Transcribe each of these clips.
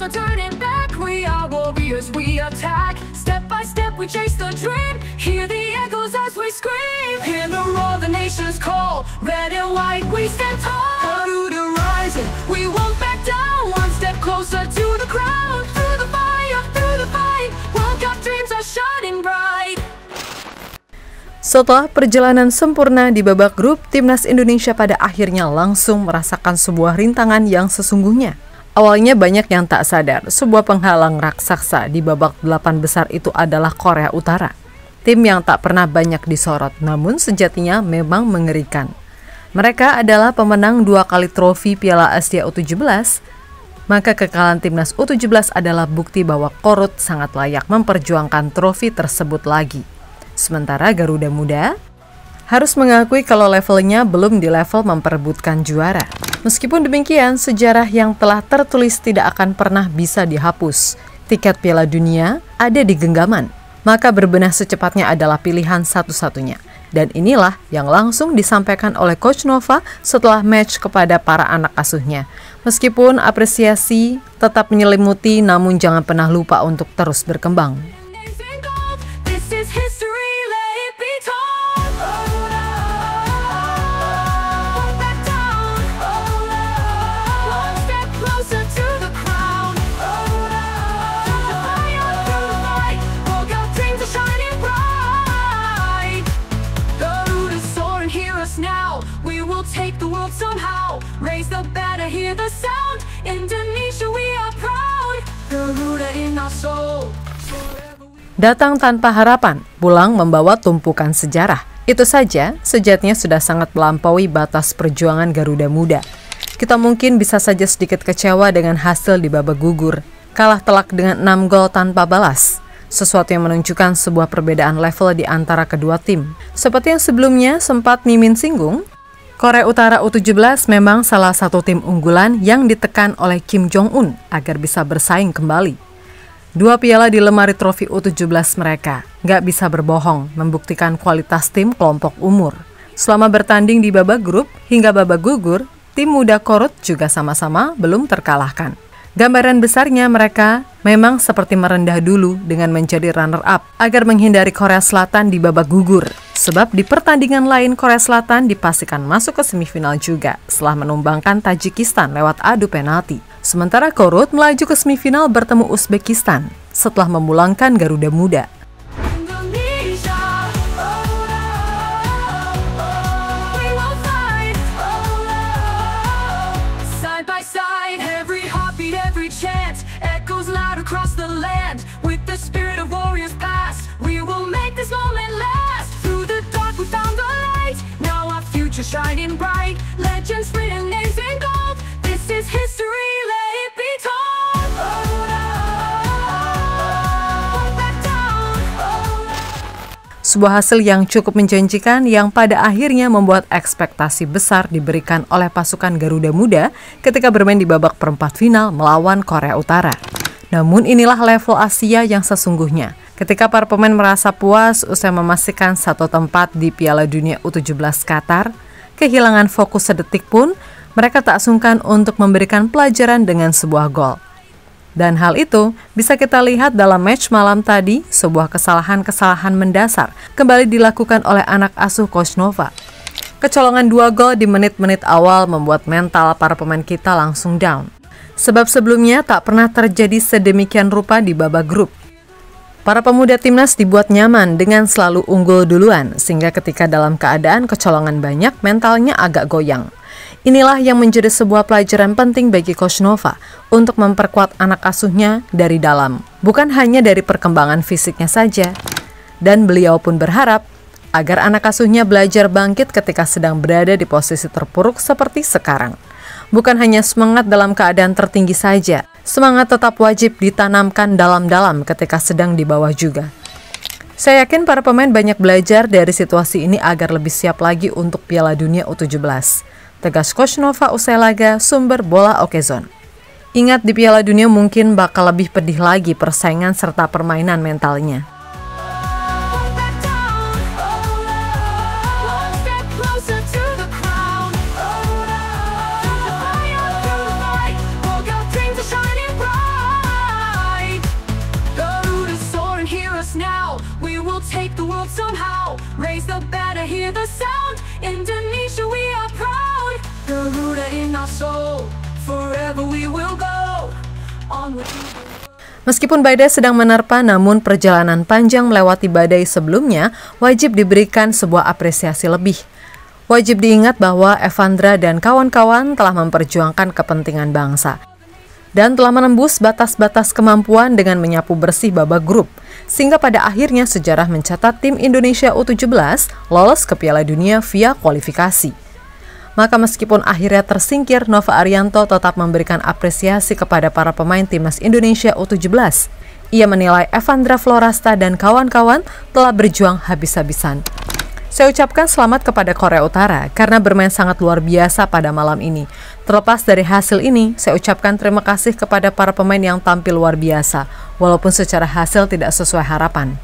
no turning back. We are warriors, we attack. Step by step we chase the dream. Hear the echoes as we scream. Hear the roar, the nation's call. Red and white, we stand tall. Garuda rising, we won't back down. One step closer to the crown. Through the fire, through the fight, World Cup dreams are shining bright. Setelah perjalanan sempurna di babak grup, Timnas Indonesia pada akhirnya langsung merasakan sebuah rintangan yang sesungguhnya. Awalnya banyak yang tak sadar, sebuah penghalang raksasa di babak 8 besar itu adalah Korea Utara. Tim yang tak pernah banyak disorot, namun sejatinya memang mengerikan. Mereka adalah pemenang 2 kali trofi Piala Asia U17, maka kekalahan Timnas U17 adalah bukti bahwa Korut sangat layak memperjuangkan trofi tersebut lagi. Sementara Garuda Muda harus mengakui kalau levelnya belum di level memperebutkan juara. Meskipun demikian, sejarah yang telah tertulis tidak akan pernah bisa dihapus. Tiket Piala Dunia ada di genggaman, maka berbenah secepatnya adalah pilihan satu-satunya. Dan inilah yang langsung disampaikan oleh Coach Nova setelah match kepada para anak asuhnya. Meskipun apresiasi tetap menyelimuti, namun jangan pernah lupa untuk terus berkembang. Take the world somehow, raise the banner, hear the sound. Indonesia, we are proud. Garuda in our soul. Datang tanpa harapan, pulang membawa tumpukan sejarah. Itu saja, sejatinya sudah sangat melampaui batas perjuangan Garuda Muda. Kita mungkin bisa saja sedikit kecewa dengan hasil di babak gugur, kalah telak dengan 6 gol tanpa balas. Sesuatu yang menunjukkan sebuah perbedaan level di antara kedua tim. Seperti yang sebelumnya sempat Mimin singgung, Korea Utara U17 memang salah satu tim unggulan yang ditekan oleh Kim Jong-un agar bisa bersaing kembali. 2 piala di lemari trofi U17 mereka, nggak bisa berbohong, membuktikan kualitas tim kelompok umur. Selama bertanding di babak grup hingga babak gugur, tim muda Korut juga sama-sama belum terkalahkan. Gambaran besarnya mereka memang seperti merendah dulu dengan menjadi runner-up agar menghindari Korea Selatan di babak gugur. Sebab di pertandingan lain Korea Selatan dipastikan masuk ke semifinal juga setelah menumbangkan Tajikistan lewat adu penalti. Sementara Korut melaju ke semifinal bertemu Uzbekistan setelah memulangkan Garuda Muda. Shining bright, legends written, names in gold. This is history, let it be told. Sebuah hasil yang cukup menjanjikan yang pada akhirnya membuat ekspektasi besar diberikan oleh pasukan Garuda Muda ketika bermain di babak perempat final melawan Korea Utara. Namun inilah level Asia yang sesungguhnya. Ketika para pemain merasa puas usai memastikan satu tempat di Piala Dunia U17 Qatar, kehilangan fokus sedetik pun, mereka tak sungkan untuk memberikan pelajaran dengan sebuah gol. Dan hal itu bisa kita lihat dalam match malam tadi, sebuah kesalahan-kesalahan mendasar kembali dilakukan oleh anak asuh Coach Nova. Kecolongan 2 gol di menit-menit awal membuat mental para pemain kita langsung down. Sebab sebelumnya tak pernah terjadi sedemikian rupa di babak grup. Para pemuda timnas dibuat nyaman dengan selalu unggul duluan, sehingga ketika dalam keadaan kecolongan banyak, mentalnya agak goyang. Inilah yang menjadi sebuah pelajaran penting bagi Coach Nova untuk memperkuat anak asuhnya dari dalam, bukan hanya dari perkembangan fisiknya saja. Dan beliau pun berharap agar anak asuhnya belajar bangkit ketika sedang berada di posisi terpuruk seperti sekarang. Bukan hanya semangat dalam keadaan tertinggi saja, semangat tetap wajib ditanamkan dalam-dalam ketika sedang di bawah juga. Saya yakin para pemain banyak belajar dari situasi ini agar lebih siap lagi untuk Piala Dunia U17. Tegas Coach Nova usai laga sumber bola Okezon. Ingat, di Piala Dunia mungkin bakal lebih pedih lagi persaingan serta permainan mentalnya. raise the banner, hear the sound. Indonesia, we are proud. Garuda in our soul, forever we will go. Onward to the world. Meskipun badai sedang menerpa, namun perjalanan panjang melewati badai sebelumnya wajib diberikan sebuah apresiasi lebih. Wajib diingat bahwa Evandra dan kawan-kawan telah memperjuangkan kepentingan bangsa dan telah menembus batas-batas kemampuan dengan menyapu bersih babak grup, sehingga pada akhirnya sejarah mencatat tim Indonesia U17 lolos ke Piala Dunia via kualifikasi. Maka meskipun akhirnya tersingkir, Nova Arianto tetap memberikan apresiasi kepada para pemain timnas Indonesia U17. Ia menilai Evandra Florasta dan kawan-kawan telah berjuang habis-habisan. Saya ucapkan selamat kepada Korea Utara karena bermain sangat luar biasa pada malam ini. Terlepas dari hasil ini, saya ucapkan terima kasih kepada para pemain yang tampil luar biasa, walaupun secara hasil tidak sesuai harapan,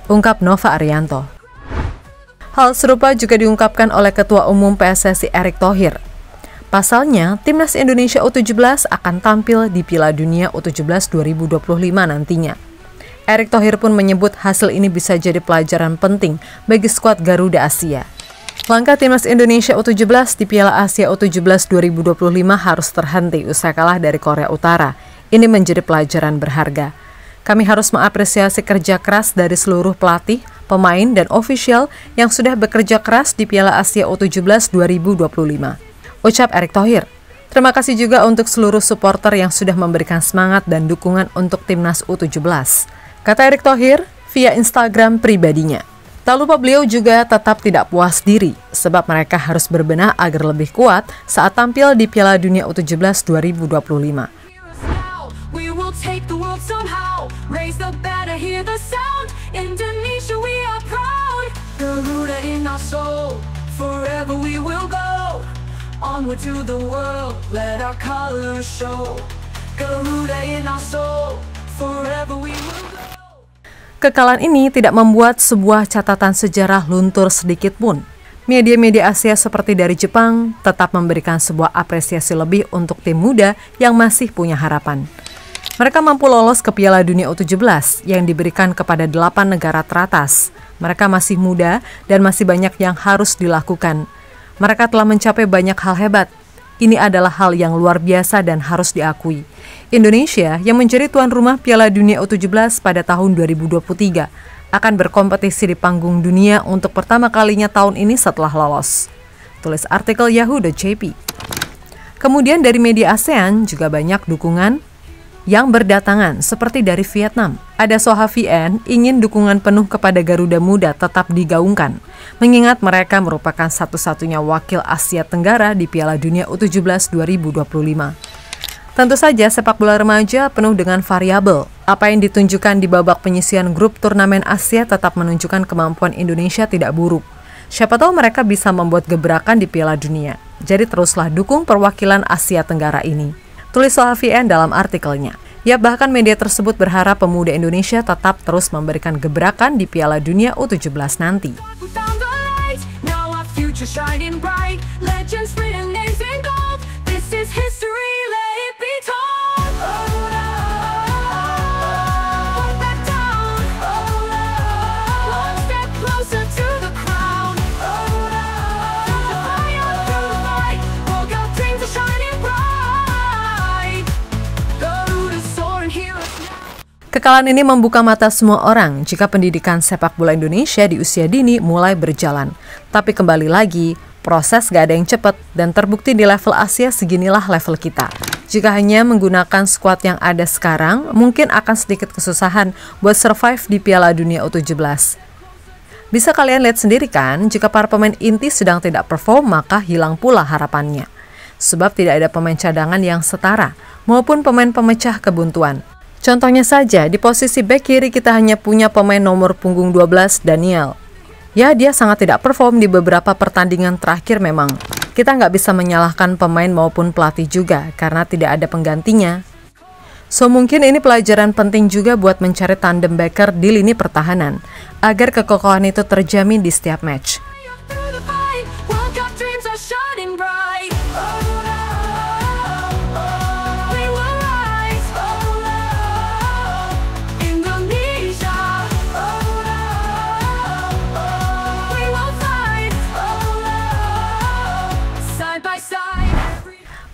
ungkap Nova Arianto. Hal serupa juga diungkapkan oleh Ketua Umum PSSI Erick Thohir. Pasalnya, Timnas Indonesia U17 akan tampil di Piala Dunia U17 2025 nantinya. Erick Thohir pun menyebut hasil ini bisa jadi pelajaran penting bagi skuad Garuda Asia. Langkah Timnas Indonesia U17 di Piala Asia U17 2025 harus terhenti usai kalah dari Korea Utara. Ini menjadi pelajaran berharga. Kami harus mengapresiasi kerja keras dari seluruh pelatih, pemain, dan ofisial yang sudah bekerja keras di Piala Asia U17 2025. Ucap Erick Thohir. Terima kasih juga untuk seluruh supporter yang sudah memberikan semangat dan dukungan untuk Timnas U17. Kata Erick Thohir via Instagram pribadinya. Tak lupa beliau juga tetap tidak puas diri, sebab mereka harus berbenah agar lebih kuat saat tampil di Piala Dunia U17 2025. We will take the world somehow. Raise the banner, hear the sound. Indonesia, we are proud. Garuda in our soul, forever we will go. Onward to the world, let our colors show. Garuda in our soul, forever we will go. Kekalahan ini tidak membuat sebuah catatan sejarah luntur sedikit pun. Media-media Asia seperti dari Jepang tetap memberikan sebuah apresiasi lebih untuk tim muda yang masih punya harapan. Mereka mampu lolos ke Piala Dunia U17 yang diberikan kepada 8 negara teratas. Mereka masih muda dan masih banyak yang harus dilakukan. Mereka telah mencapai banyak hal hebat. Ini adalah hal yang luar biasa dan harus diakui. Indonesia yang menjadi tuan rumah Piala Dunia U17 pada tahun 2023 akan berkompetisi di panggung dunia untuk pertama kalinya tahun ini setelah lolos. Tulis artikel Yahoo.jp. Kemudian dari media ASEAN juga banyak dukungan yang berdatangan seperti dari Vietnam. Ada Soha Vien ingin dukungan penuh kepada Garuda Muda tetap digaungkan, mengingat mereka merupakan satu-satunya wakil Asia Tenggara di Piala Dunia U17 2025. Tentu saja sepak bola remaja penuh dengan variabel. Apa yang ditunjukkan di babak penyisihan grup turnamen Asia tetap menunjukkan kemampuan Indonesia tidak buruk. Siapa tahu mereka bisa membuat gebrakan di Piala Dunia. Jadi teruslah dukung perwakilan Asia Tenggara ini. Tulis Soha Vien dalam artikelnya. Ya, bahkan media tersebut berharap pemuda Indonesia tetap terus memberikan gebrakan di Piala Dunia U17 nanti. Kekalahan ini membuka mata semua orang jika pendidikan sepak bola Indonesia di usia dini mulai berjalan. Tapi kembali lagi, proses gak ada yang cepat dan terbukti di level Asia seginilah level kita. Jika hanya menggunakan skuad yang ada sekarang, mungkin akan sedikit kesusahan buat survive di Piala Dunia U17. Bisa kalian lihat sendiri kan, jika para pemain inti sedang tidak perform, maka hilang pula harapannya. Sebab tidak ada pemain cadangan yang setara, maupun pemain pemecah kebuntuan. Contohnya saja, di posisi bek kiri kita hanya punya pemain nomor punggung 12, Daniel. Ya, dia sangat tidak perform di beberapa pertandingan terakhir memang. Kita nggak bisa menyalahkan pemain maupun pelatih juga, karena tidak ada penggantinya. So, mungkin ini pelajaran penting juga buat mencari tandem backer di lini pertahanan, agar kekokohan itu terjamin di setiap match.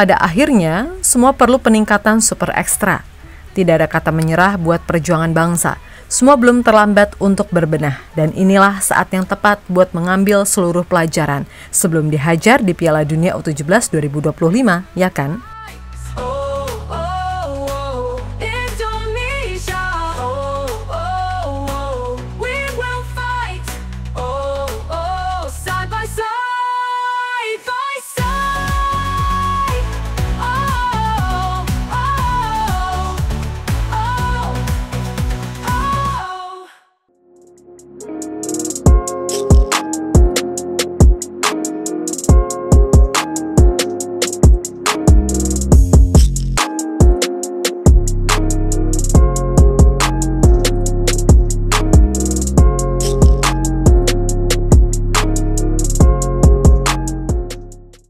pada akhirnya semua perlu peningkatan super ekstra. Tidak ada kata menyerah buat perjuangan bangsa. Semua belum terlambat untuk berbenah, dan inilah saat yang tepat buat mengambil seluruh pelajaran sebelum dihajar di Piala Dunia U17 2025, ya kan?